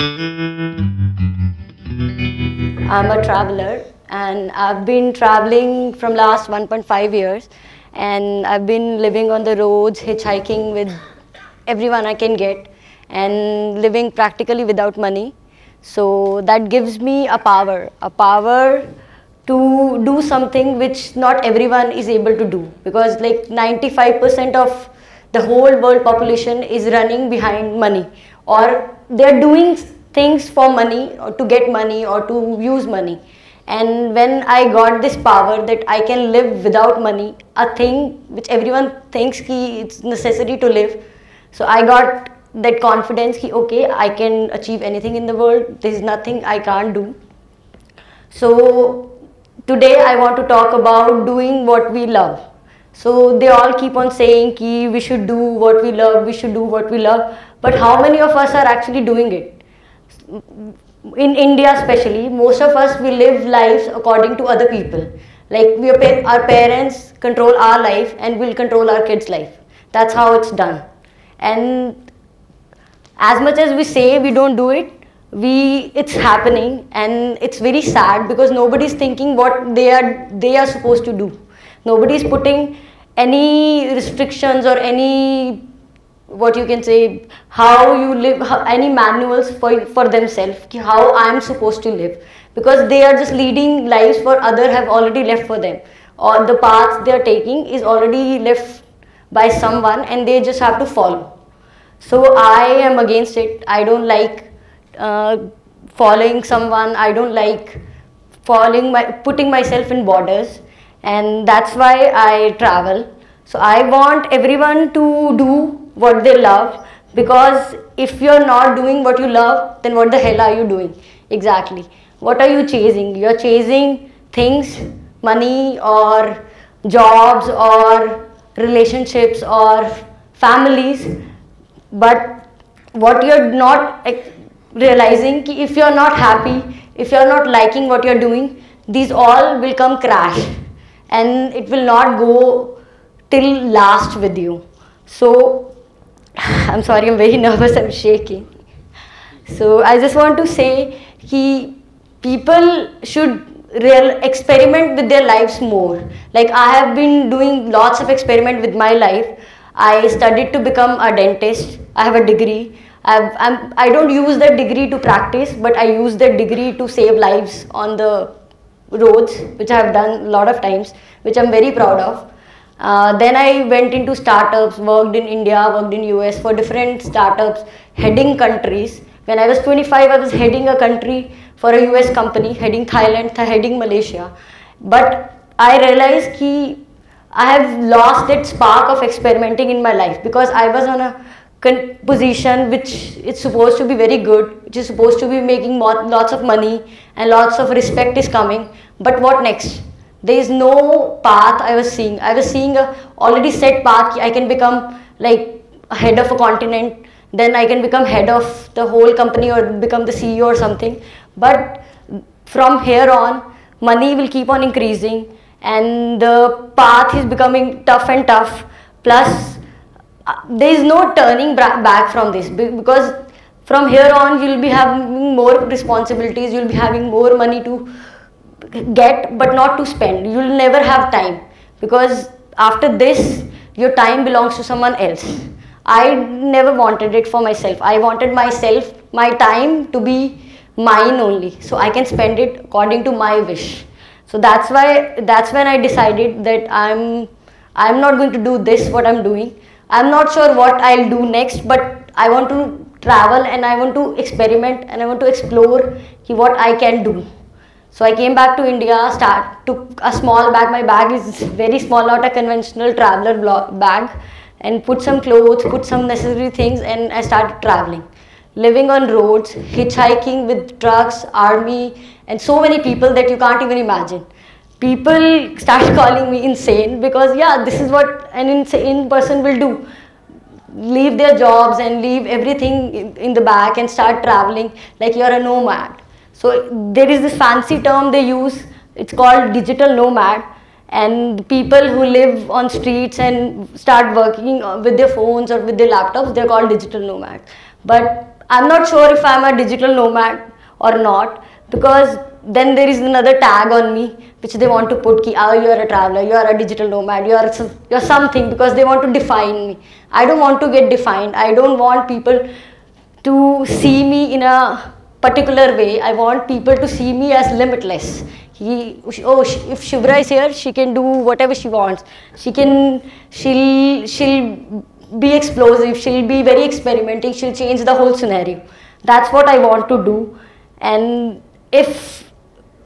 I'm a traveler and I've been traveling from last 1.5 years, and I've been living on the roads, hitchhiking with everyone I can get, and living practically without money. So that gives me a power to do something which not everyone is able to do, because like 95% of the whole world population is running behind money, or they're doing things for money or to get money or to use money. And when I got this power that I can live without money, a thing which everyone thinks ki it's necessary to live, so I got that confidence ki okay, I can achieve anything in the world, there is nothing I can't do. So today I want to talk about doing what we love. So they all keep on saying ki we should do what we love, we should do what we love, but how many of us are actually doing it? In India especially, most of us, we live lives according to other people. Like our parents control our life and we'll control our kids' life. That's how it's done. And as much as we say we don't do it, it's happening, and it's very sad because nobody's thinking what they are supposed to do. Nobody's putting any restrictions or any, what you can say, how you live, any manuals for themselves, how I'm supposed to live, because they are just leading lives for other have already left for them, or the path they are taking is already left by someone and they just have to follow. So I am against it. I don't like following someone. I don't like putting myself in borders, and that's why I travel. So I want everyone to do what they love, because if you're not doing what you love, then what the hell are you doing exactly? What are you chasing? You're chasing things, money or jobs or relationships or families, but what you're not realizing, if you're not happy, if you're not liking what you're doing, these all will come crash and it will not go till last with you. So I'm sorry, I'm very nervous, I'm shaking. So I just want to say that people should experiment with their lives more. Like I have been doing lots of experiment with my life. I studied to become a dentist. I have a degree. I don't use that degree to practice, but I use that degree to save lives on the roads, which I have done a lot of times, which I'm very proud of. Then I went into startups, worked in India, worked in US for different startups, heading countries. When I was 25, I was heading a country for a US company, heading Thailand, heading Malaysia. But I realized that I have lost that spark of experimenting in my life, because I was on a position which is supposed to be very good, which is supposed to be making lots of money and lots of respect is coming. But what next? There is no path I was seeing. I was seeing a already set path. I can become like head of a continent, then I can become head of the whole company or become the CEO or something. But from here on, money will keep on increasing and the path is becoming tough and tough. Plus, there is no turning back from this, because from here on you will be having more responsibilities, you will be having more money to get but not to spend. You will never have time, because after this your time belongs to someone else. I never wanted it for myself. I wanted my time to be mine only, so I can spend it according to my wish. So that's when I decided that I'm not going to do this what I'm doing. I'm not sure what I'll do next, but I want to travel and I want to experiment and I want to explore what I can do. So I came back to India, took a small bag. My bag is very small, not a conventional traveler bag, and put some clothes, put some necessary things, and I started traveling. Living on roads, hitchhiking with trucks, army, and so many people that you can't even imagine. People start calling me insane, because yeah, this is what an insane person will do. Leave their jobs and leave everything in the back and start traveling like you're a nomad. So there is this fancy term they use, it's called digital nomad, and people who live on streets and start working with their phones or with their laptops, they're called digital nomads. But I'm not sure if I'm a digital nomad or not, because then there is another tag on me which they want to put ki, oh, you are a traveler, you are a digital nomad, you're something, because they want to define me. I don't want to get defined. I don't want people to see me in a particular way. I want people to see me as limitless. If Shivra is here, she can do whatever she wants. She'll be explosive. She'll be very experimenting. She'll change the whole scenario. That's what I want to do. And if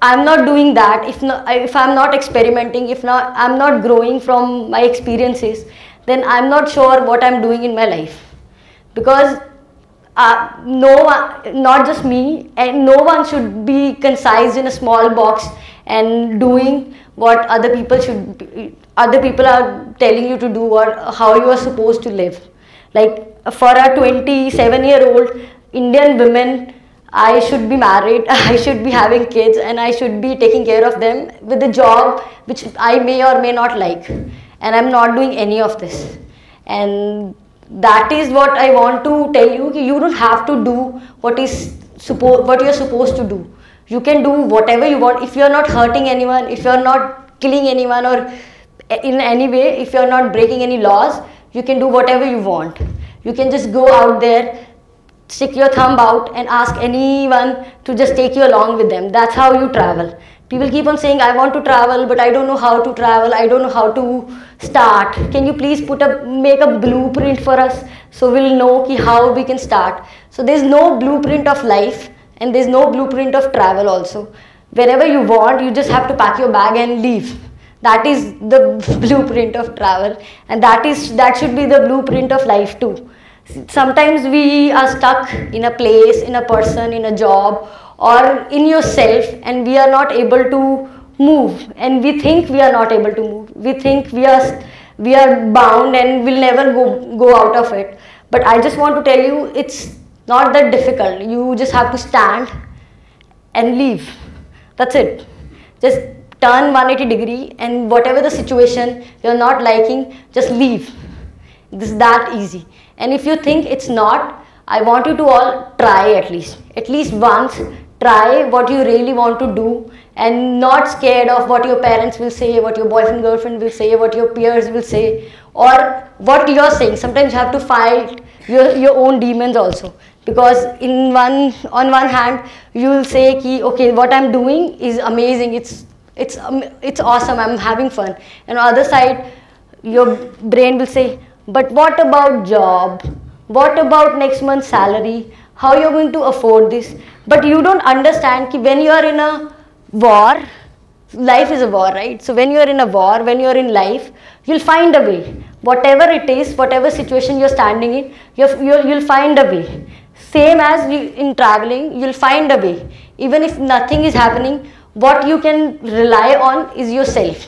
I'm not doing that, if I'm not experimenting, I'm not growing from my experiences, then I'm not sure what I'm doing in my life. Because no one, not just me, and no one should be concised in a small box and doing what other people are telling you to do, or how you are supposed to live. Like for a 27-year-old Indian woman, I should be married, I should be having kids, and I should be taking care of them with a job which I may or may not like. And I'm not doing any of this. And that is what I want to tell you. You don't have to do what you're supposed to do. You can do whatever you want. If you're not hurting anyone, if you're not killing anyone, or in any way, if you're not breaking any laws, you can do whatever you want. You can just go out there, stick your thumb out and ask anyone to just take you along with them. That's how you travel. People keep on saying, I want to travel, but I don't know how to travel. I don't know how to start. Can you please make a blueprint for us so we'll know how we can start? So there's no blueprint of life, and there's no blueprint of travel also. Wherever you want, you just have to pack your bag and leave. That is the blueprint of travel, and that should be the blueprint of life too. Sometimes we are stuck in a place, in a person, in a job, or in yourself, and we are not able to move, and we think we are not able to move. We think we are bound and we'll never go out of it. But I just want to tell you, it's not that difficult. You just have to stand and leave. That's it. Just turn 180 degree, and whatever the situation you're not liking, just leave. This is that easy. And if you think it's not, I want you to all try at least once. Try what you really want to do, and not scared of what your parents will say, what your boyfriend, girlfriend will say, what your peers will say, or what you're saying. Sometimes you have to fight your own demons also, because on one hand you will say ki, okay, what I'm doing is amazing, it's awesome, I'm having fun. And on the other side, your brain will say, but what about job? What about next month's salary? How you're going to afford this? But you don't understand that when you are in a war, life is a war, right? So when you are in a war, when you are in life, you'll find a way. Whatever it is, whatever situation you're standing in, you'll find a way. Same as in traveling, you'll find a way. Even if nothing is happening, what you can rely on is yourself.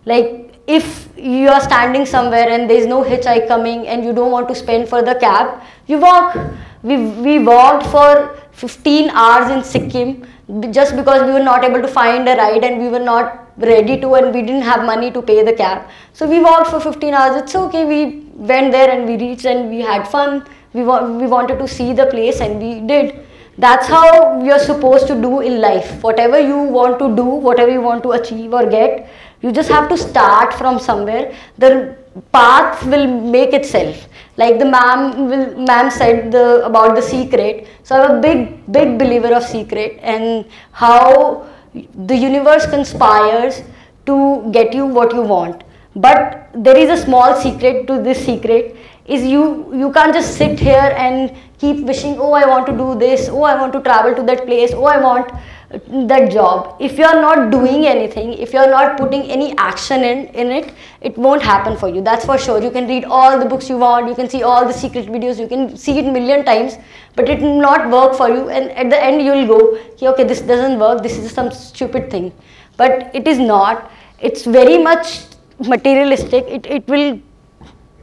Like if you are standing somewhere and there is no hitchhike coming and you don't want to spend for the cab, you walk. We walked for 15 hours in Sikkim just because we were not able to find a ride, and we were not ready to, and we didn't have money to pay the cab. So we walked for 15 hours. It's okay. We went there and we reached and we had fun. We wanted to see the place and we did. That's how you're supposed to do in life. Whatever you want to do, whatever you want to achieve or get, you just have to start from somewhere. The path will make itself. Like the ma'am said about The Secret. So I'm a big believer of Secret, and how the universe conspires to get you what you want. But there is a small secret to this secret, is you can't just sit here and keep wishing, oh, I want to do this, oh, I want to travel to that place, oh, I want that job. If you are not doing anything, if you are not putting any action in it, it won't happen for you. That's for sure. You can read all the books you want, you can see all the secret videos, you can see it a million times, but it will not work for you, and at the end you will go, okay, this doesn't work, this is some stupid thing. But it is not. It's very much materialistic. It will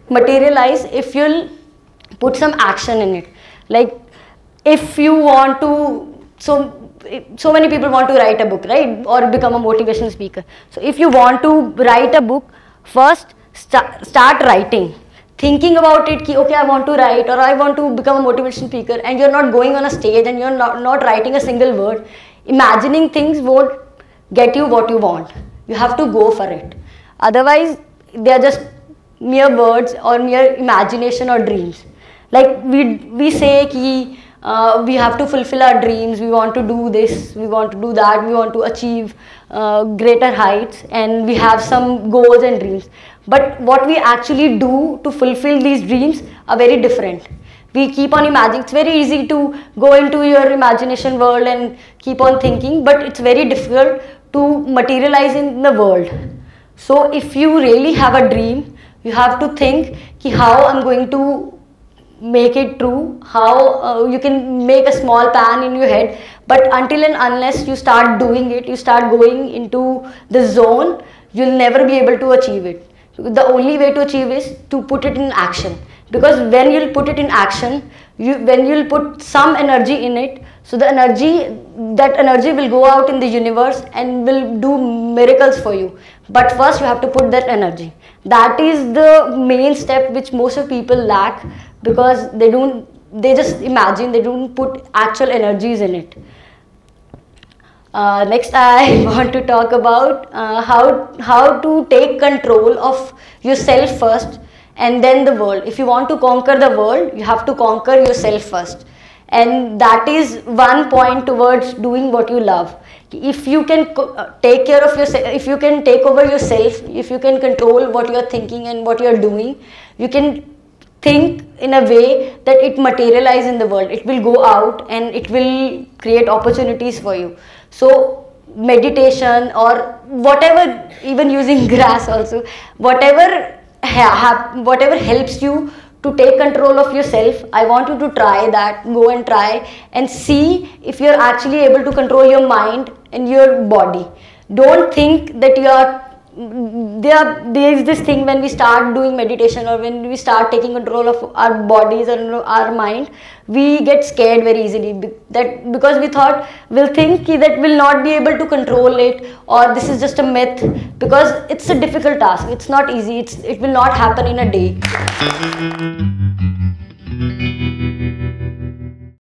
materialize if you'll put some action in it. Like if you want to, so many people want to write a book, right, or become a motivational speaker. So if you want to write a book, first start writing. thinking about it, ki, okay, I want to write or I want to become a motivation speaker, and you're not going on a stage and you're not writing a single word, imagining things won't get you what you want. You have to go for it. Otherwise, they are just mere words or mere imagination or dreams. Like we say ki, we have to fulfill our dreams, we want to do this, we want to do that, we want to achieve greater heights, and we have some goals and dreams. But what we actually do to fulfill these dreams are very different. We keep on imagining. It's very easy to go into your imagination world and keep on thinking, but it's very difficult to materialize in the world. So if you really have a dream, you have to think ki how I'm going to make it true, how you can make a small plan in your head, but until and unless you start doing it, you start going into the zone, you'll never be able to achieve it. The only way to achieve is to put it in action, because when you'll put it in action, when you'll put some energy in it, so that energy will go out in the universe and will do miracles for you. But first you have to put that energy. That is the main step which most of people lack, because they just imagine, they don't put actual energies in it. Next, I want to talk about how to take control of yourself first and then the world. If you want to conquer the world, you have to conquer yourself first, and that is one point towards doing what you love. If you can take care of yourself, if you can take over yourself, if you can control what you are thinking and what you are doing, you can think in a way that it materializes in the world. It will go out and it will create opportunities for you. So meditation or whatever, even using grass also, whatever helps you to take control of yourself, I want you to try that. Go and try and see if you're actually able to control your mind and your body. Don't think that you are there is this thing when we start doing meditation or when we start taking control of our bodies or our mind, we get scared very easily, because we'll think that we'll not be able to control it, or this is just a myth, because it's a difficult task. It's not easy. It will not happen in a day.